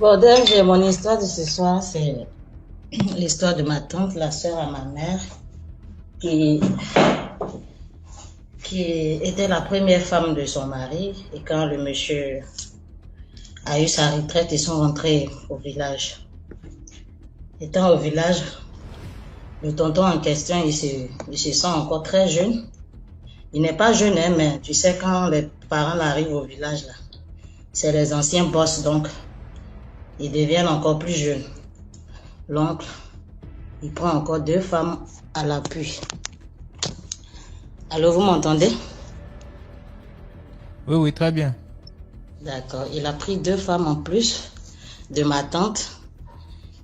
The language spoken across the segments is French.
Bon, donc, j'ai mon histoire de ce soir, c'est l'histoire de ma tante, la sœur à ma mère, qui, qui était la première femme de son mari. Et quand le monsieur a eu sa retraite, ils sont rentrés au village. Étant au village, le tonton en question, il se sent encore très jeune. Il n'est pas jeune, hein, mais tu sais, quand les parents arrivent au village, là, c'est les anciens boss, donc ils deviennent encore plus jeunes. L'oncle, il prend encore 2 femmes à l'appui. Allô, vous m'entendez? Oui, oui, très bien. D'accord. Il a pris 2 femmes en plus de ma tante.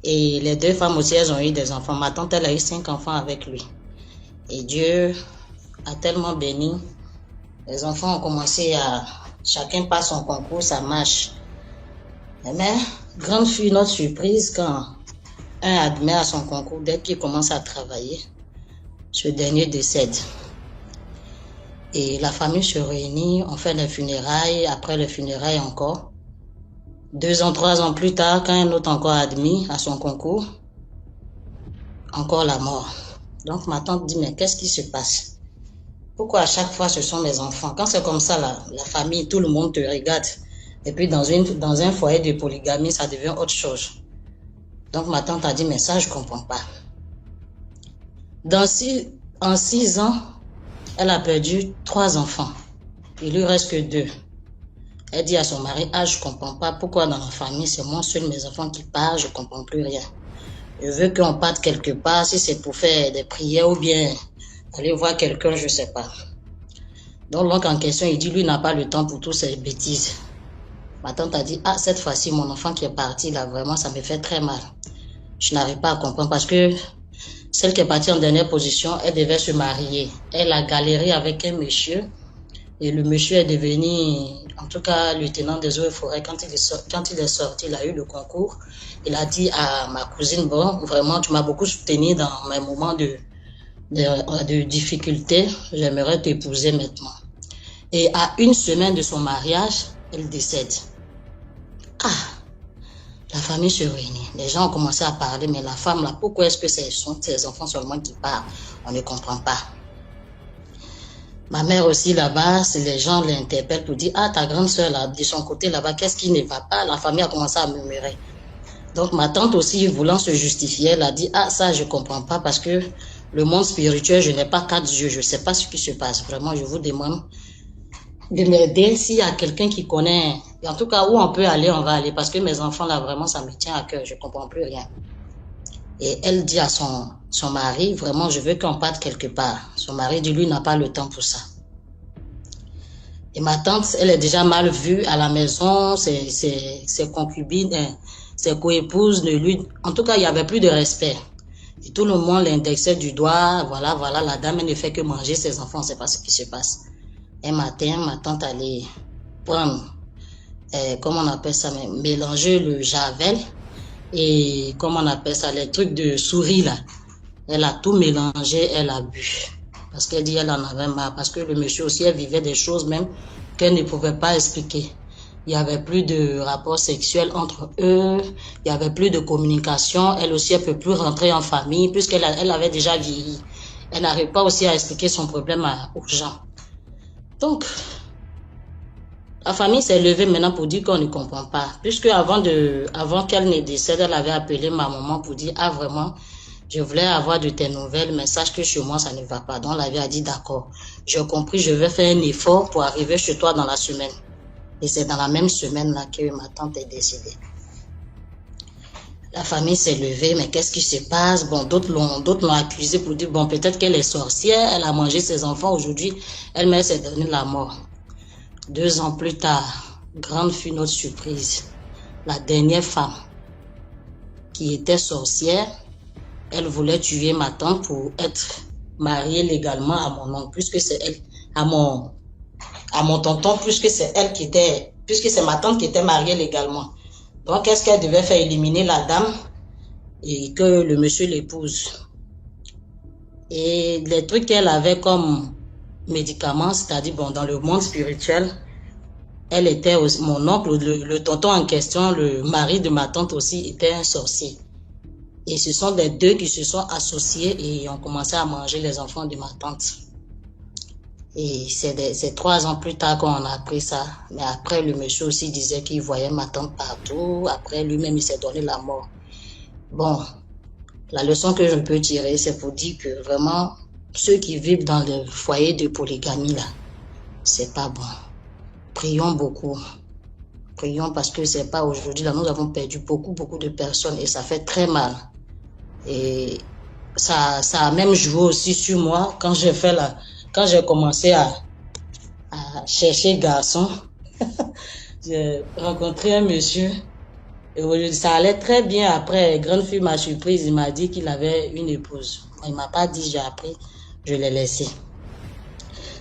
Et les 2 femmes aussi, elles ont eu des enfants. Ma tante, elle a eu 5 enfants avec lui. Et Dieu a tellement béni. Les enfants ont commencé à... Chacun passe son concours, ça marche. Mais, grande fut notre surprise quand un admet à son concours, dès qu'il commence à travailler, ce dernier décède. Et la famille se réunit, on fait les funérailles, après les funérailles encore. 2 ans, 3 ans plus tard, quand un autre encore admis à son concours, encore la mort. Donc ma tante dit, mais qu'est-ce qui se passe? Pourquoi à chaque fois ce sont mes enfants? Quand c'est comme ça, la famille, tout le monde te regarde. Et puis dans un foyer de polygamie, ça devient autre chose. Donc ma tante a dit, mais ça, je comprends pas. En 6 ans, elle a perdu 3 enfants. Il lui reste que 2. Elle dit à son mari, ah, je comprends pas pourquoi dans la famille, c'est moi seul mes enfants qui partent, je comprends plus rien. Je veux qu'on parte quelque part, si c'est pour faire des prières ou bien aller voir quelqu'un, je sais pas. Donc l'oncle en question, il dit, lui n'a pas le temps pour toutes ces bêtises. Ma tante a dit, ah, cette fois-ci, mon enfant qui est parti, là, vraiment, ça me fait très mal. Je n'arrive pas à comprendre parce que celle qui est partie en dernière position, elle devait se marier. Elle a galéré avec un monsieur. Et le monsieur est devenu, en tout cas, lieutenant des eaux et forêts. Quand il est sorti, il a eu le concours. Il a dit à ma cousine, bon, vraiment, tu m'as beaucoup soutenu dans mes moments de difficulté. J'aimerais t'épouser maintenant. Et à 1 semaine de son mariage, elle décède. Ah, la famille se réunit. Les gens ont commencé à parler, mais la femme, là, pourquoi est-ce que ce sont ses enfants seulement qui parlent? On ne comprend pas. Ma mère aussi là-bas, les gens l'interpellent pour dire, ah, ta grande soeur là, de son côté là-bas, qu'est-ce qui ne va pas? La famille a commencé à murmurer. Donc ma tante aussi, voulant se justifier, elle a dit, ah, ça je comprends pas parce que le monde spirituel, je n'ai pas 4 yeux, je ne sais pas ce qui se passe. Vraiment, je vous demande de m'aider s'il y a quelqu'un qui connaît, en tout cas où on peut aller, on va aller parce que mes enfants là, vraiment, ça me tient à cœur, je comprends plus rien. Et elle dit à son mari, vraiment, je veux qu'on parte quelque part. Son mari dit, lui, n'a pas le temps pour ça. Et ma tante, elle est déjà mal vue à la maison, ses concubines, ses coépouses, en tout cas, il n'y avait plus de respect. Et tout le monde l'indexait du doigt, voilà, voilà, la dame, elle ne fait que manger ses enfants, on ne sait pas ce qui se passe. Un matin, ma tante allait prendre, comment on appelle ça, mélanger le javel et comment on appelle ça, les trucs de souris là. Elle a tout mélangé, elle a bu. Parce qu'elle dit qu'elle en avait marre. Parce que le monsieur aussi, elle vivait des choses même qu'elle ne pouvait pas expliquer. Il n'y avait plus de rapport sexuel entre eux. Il n'y avait plus de communication. Elle aussi, elle ne peut plus rentrer en famille puisqu'elle avait déjà vieilli. Elle n'arrive pas aussi à expliquer son problème aux gens. Donc, la famille s'est levée maintenant pour dire qu'on ne comprend pas. Puisque avant qu'elle ne décède, elle avait appelé ma maman pour dire, ah vraiment, je voulais avoir de tes nouvelles, mais sache que chez moi, ça ne va pas. Donc, la vie a dit, d'accord, j'ai compris, je vais faire un effort pour arriver chez toi dans la semaine. Et c'est dans la même semaine là que ma tante est décédée. La famille s'est levée, mais qu'est-ce qui se passe? Bon, d'autres l'ont accusée pour dire, bon, peut-être qu'elle est sorcière, elle a mangé ses enfants aujourd'hui, elle-même s'est donnée la mort. 2 ans plus tard, grande fut notre surprise. La dernière femme qui était sorcière, elle voulait tuer ma tante pour être mariée légalement à mon oncle, puisque c'est elle, à mon tonton, puisque c'est ma tante qui était mariée légalement. Donc, qu'est-ce qu'elle devait faire? Éliminer la dame et que le monsieur l'épouse. Et les trucs qu'elle avait comme médicaments, c'est-à-dire, bon, dans le monde spirituel, Elle était aussi, mon oncle, le tonton en question, le mari de ma tante aussi, était un sorcier. Et ce sont les deux qui se sont associés et ont commencé à manger les enfants de ma tante. Et c'est 3 ans plus tard qu'on a appris ça. Mais après, le monsieur aussi disait qu'il voyait ma tante partout. Après, lui-même, il s'est donné la mort. Bon, la leçon que je peux tirer, c'est pour dire que vraiment, ceux qui vivent dans le foyer de polygamie, là, c'est pas bon. Prions beaucoup. Prions parce que c'est pas aujourd'hui. Là, nous avons perdu beaucoup de personnes et ça fait très mal. Et ça a même joué aussi sur moi quand quand j'ai commencé à chercher garçon. J'ai rencontré un monsieur et ça allait très bien. Après, grande fille m'a surprise. Il m'a dit qu'il avait une épouse. Il m'a pas dit, j'ai appris, je l'ai laissé.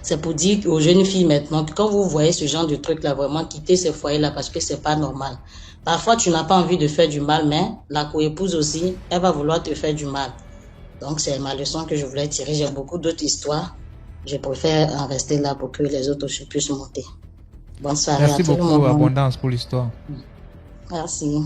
C'est pour dire aux jeunes filles maintenant que quand vous voyez ce genre de truc là, vraiment quitter ces foyers là parce que c'est pas normal. Parfois, tu n'as pas envie de faire du mal, mais la coépouse aussi, elle va vouloir te faire du mal. Donc, c'est ma leçon que je voulais tirer. J'ai beaucoup d'autres histoires. Je préfère en rester là pour que les autres aussi puissent monter. Bonne soirée à Merci tout le beaucoup, monde. Abondance, pour l'histoire. Merci.